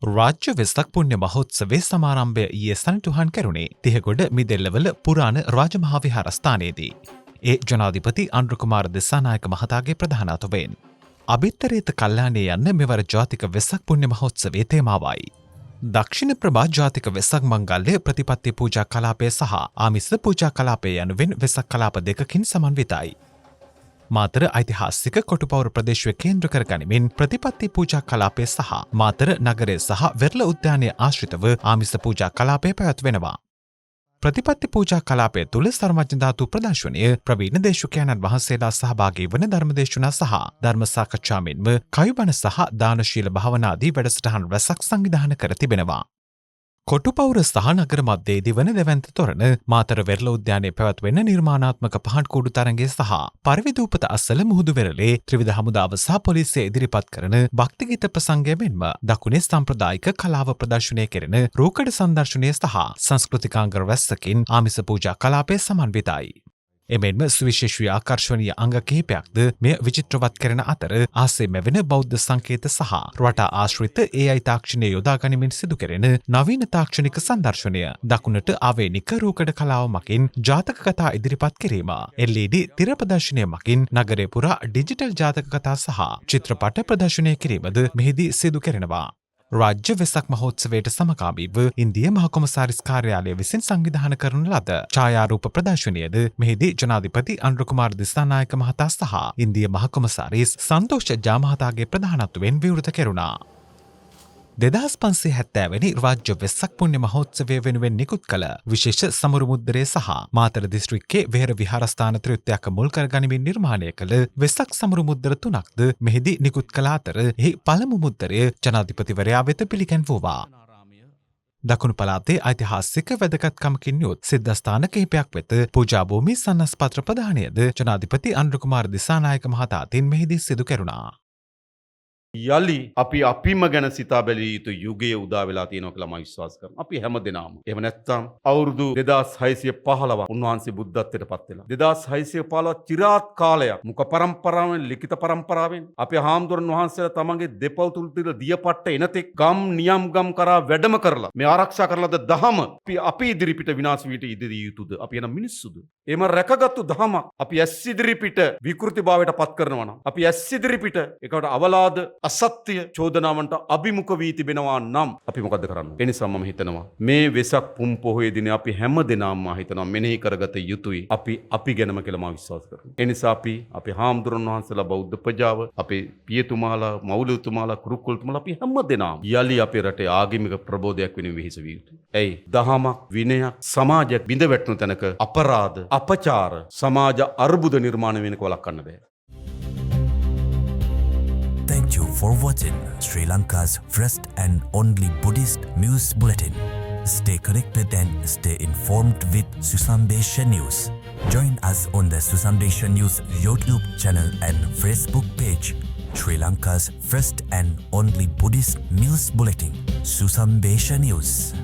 රාජ්‍ය වෙසක් පුණ්‍ය මහෝත්සවයේ සමාරම්භය ඊයේ සනිටුහන් කරුණේ තිහගොඩ මිදෙල්ලවල පුරාණ රාජමහා විහාරස්ථානයේදී. ඒ ජනාධිපති අනුර කුමාර දිසානායක මහතාගේ ප්‍රධානත්වයෙන්. අභිත්තරීත කල්යාණයේ යන්න මෙවර ජාතික වෙසක් පුණ්‍ය මහෝත්සවයේ තේමාවයි. දක්ෂිණ ප්‍රභා ජාතික වෙසක් මංගල්‍ය ප්‍රතිපත්ති පූජා කලාපය සහ ආමිස පූජා කලාපය යනුවෙන් වෙසක් කලාප දෙකකින් සමන්විතයි. මාතර ඓතිහාසික කොටුපවුර ප්‍රදේශය කේන්ද්‍ර කර ගනිමින් ප්‍රතිපත්ති පූජා කලාපය සහ මාතර නගරය සහ වෙරළ උද්‍යානය ආශ්‍රිතව ආමිස පූජා කලාපය පැවැත්වෙනවා. ප්‍රතිපත්ති පූජා කලාපය තුළ සර්වඥ ධාතු ප්‍රදර්ශනය ප්‍රවීණ දේශකයන්න් වහන්සේලා සහභාගී වන ධර්මදේශනා සහ ධර්ම සාකච්ඡා මෙන්ම කවිබණ සහ දානශීල භාවනාදී වැඩසටහන් රැසක් සංවිධානය කර තිබෙනවා. කොටුපවුර සහ නගර මධ්‍යයේදී වන දෙවැන්ත තොරණ මාතර වෙරළ උද්‍යානයේ පැවැත්වෙන නිර්මාණාත්මක පහන් කූඩු තරඟය සහ පරිවිදූපත අස්සල මුහුදු වෙරළේ ත්‍රිවිධ හමුදාව සහ පොලිසිය ඉදිරිපත් කරන භක්තිගීත ප්‍රසංගය මෙන්ම දකුණේ සම්ප්‍රදායික කලාව ප්‍රදර්ශනය කෙරෙන රූකඩ සංදර්ශනය සහ සංස්කෘතිකාංග රැසකින් ආමිස පූජා කලාපය සමන්විතයි. එමෙන්ම සුවිශේෂී ආකර්ශනීය අංග කිහිපයක්ද මෙය විචිත්‍රවත් කරන අතර ආසේ මැවෙන බෞද්ධ සංකේත සහ රට ආශ්‍රිත AI තාක්ෂණය යොදා ගනිමින් සිදු කෙරෙන නවීන තාක්ෂණික සංදර්ශනය දකුණට ආවේනික රූකඩ කලාව මකින් ජාතක කතා ඉදිරිපත් කිරීම LED තිර ප්‍රදර්ශනය මකින් නගරය පුරා ඩිජිටල් ජාතක කතා සහ චිත්‍රපට ප්‍රදර්ශනය කිරීමද මෙහිදී සිදු කෙරෙනවා. රාජ්‍ය වෙසක් මහෝත්සවයට සමගාමීව ඉන්දිය මහකොමසාරිස් කාර්යාලය විසින් සංවිධානය කරන ලද ඡායාරූප ප්‍රදර්ශනයද මෙහිදී ජනාධිපති අනුර කුමාර දිසානායක මහතා සහ ඉන්දිය මහකොමසාරිස් සන්තෝෂ් ජා මහතාගේ ප්‍රධානත්වයෙන් විවෘත කෙරුණා. 2570 වැනි රාජ්‍ය වෙසක් පුණ්‍ය මහෝත්සවය වෙනුවෙන් නිකුත් කළ විශේෂ සමරු මුද්‍රය සහ මාතර දිස්ත්‍රික්කයේ වෙහෙර විහාරස්ථාන ත්‍රිත්වයක් මුල් කර ගනිමින් නිර්මාණය කළ වෙසක් සමරු මුද්‍ර තුනක්ද මෙහිදී නිකුත් කළ අතර එහි පළමු මුද්‍රය ජනාධිපතිවරයා වෙත පිළිගැන්වුවා. දකුණු පළාතේ ඓතිහාසික වැදගත්කමකින් යුත් සිද්ධස්ථාන කිහිපයක් වෙත පූජා භූමි සන්නස්පත්‍ර ප්‍රදානයද ජනාධිපති අනුර කුමාර දිසානායක මහතා අතින් මෙහිදී සිදු කෙරුණා. යලි අපිම ගැන සිතා බැලිය යුතු යුගයේ උදා වෙලා තියෙනවා කියලා මම විශ්වාස කරනවා. අපි හැමදෙනාම. එහෙම නැත්නම් අවුරුදු 2615 උන්වහන්සේ බුද්ධත්වයට පත් වෙලා. 2615 চিරාත් කාලයක් මුඛ පරම්පරාවෙන් ලිඛිත පරම්පරාවෙන් අපේ හාමුදුරන් වහන්සේලා තමන්ගේ දෙපොළ තුල තියලා දියපට්ට එනතෙක් ගම් නියම් ගම් කරා වැඩම කරලා මේ ආරක්ෂා කරලාද දහම අපි ඉදිරිපිට විනාශ වීට ඉදිරිය යුතුද? අපි එනම් මිනිස්සුද? එම රැකගත්තු දහම අපි ඇස් ඉදිරිපිට විකෘතිභාවයට පත් කරනවා නම් අපි ඇස් ඉදිරිපිට ඒකට අවලාද අසත්‍ය චෝදනාවන්ට අභිමුඛ වී තිබෙනවා නම් අපි මොකද කරන්නේ? ඒ නිසා මම හිතනවා මේ වෙසක් පුන් පොහොය දිනේ අපි හැමදෙනාම හිතනවා මෙනෙහි කරගත යුතුයි. අපි ගැනම කියලා මම විශ්වාස කරනවා. ඒ නිසා අපි අපේ හාමුදුරන් වහන්සේලා බෞද්ධ ප්‍රජාව, අපේ පියතුමාලා, මවුලතුමාලා, කුරුක්කුල්තුමාලා අපි හැමදෙනාම යලි අපේ රටේ ආගමික ප්‍රබෝධයක් වෙනුවෙන් වෙහෙස විය යුතුයි. එයි දහමක්, විනයක්, සමාජයක් බිඳ වැටුණු තැනක අපරාධ, අපචාර, සමාජ අර්බුද නිර්මාණය වෙනක වළක්වන්න බෑ. Thank you for watching Sri Lanka's first and only Buddhist news bulletin. Stay connected and stay informed with Susambesha News. Join us on the Susambesha News YouTube channel and Facebook page. Sri Lanka's first and only Buddhist news bulletin, Susambesha News.